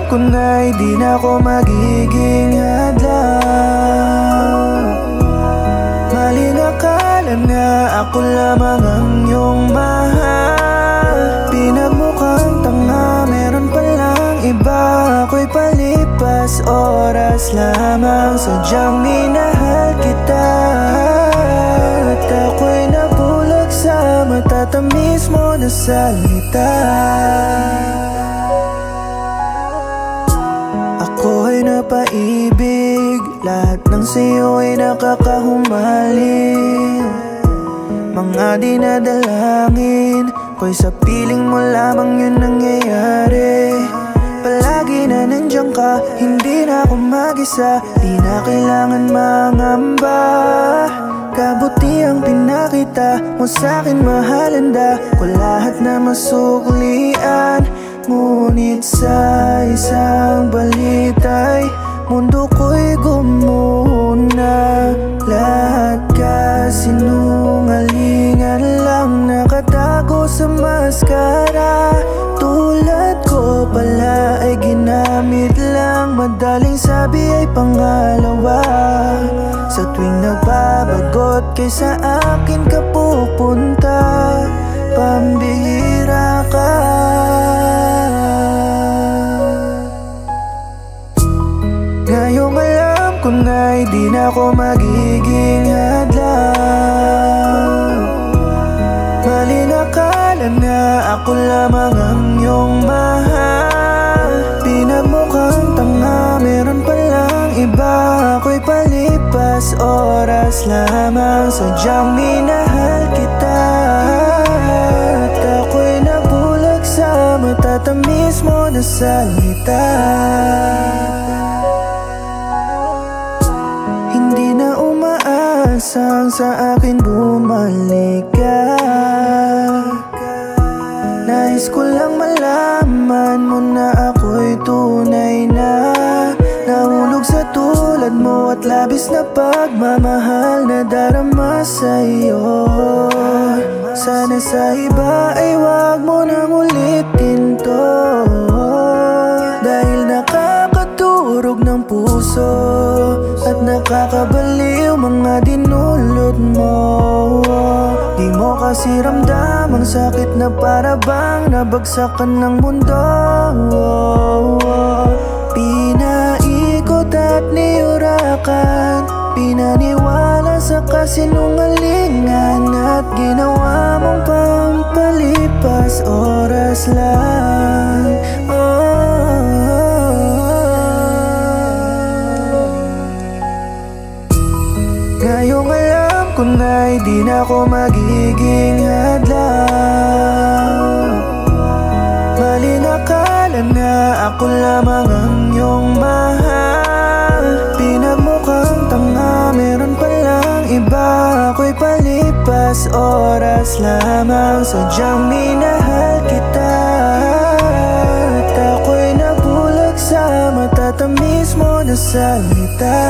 ko na'y di na ako magiging hadlang. Maling akala na ako lamang ang iyong mahal. Pinagmukhang tanga, meron palang iba. Ako'y palipas oras lamang, sadyang minahal kita. At ako'y nabulag sa matatamis mo na salita. Ako'y napaibig, lahat ng sa'yo ay nakakahumaling. Mga dinadalangin ko'y sa piling mo lamang yun nangyayari. Palagi na nandiyan ka, hindi na ako mag-isa. Di na kailangan mangamba. Kabutiang pinakita mo sa'kin, mahalanda ko lahat na masuklian. Ngunit sa isang balita'y mundo ko'y gumuna. Lahat kasinungalingan lang nakatago sa maskara. Tulad ko pala ay ginamit lang, madaling sabi ay pangalawa. Sa tuwing nagbabagot kay sa akin ka pupunta, pambihira ka. Ngayong alam ko na'y di na ako magiging hadlang. Maling akala na ako lamang ang iyong mahal. Pinagmukhang tanga, meron palang iba. Ako'y palipas oras lamang, sadyang minahal kita. At ako'y nabulag sa matatamis mo na salita. Hindi na umaasang sa akin bumalik ka. Nais ko lang malaman mo na ako'y tunay na nahulog sa tulad mo at labis na pagmamahal na darama sa'yo. Sana sa iba ay wag mo nang ulitin to, dahil nakakaturog ng puso at nakakabaliw mga dinulot mo. Di mo kasi ramdam ang sakit na para bang nabagsakan ng mundo. Pinaikot at niurakan, pinaniwala sa kasinungalingan, at ginawa mong pampalipas oras lang. Ngayong alam ko na'y di na ako magiging hadlang. Maling akala na ako lamang ang iyong mahal. Pinagmukhang tanga, meron palang iba. Ako'y palipas oras lamang, sadyang minahal kita. At ako'y nabulag sa matatamis mo na salita.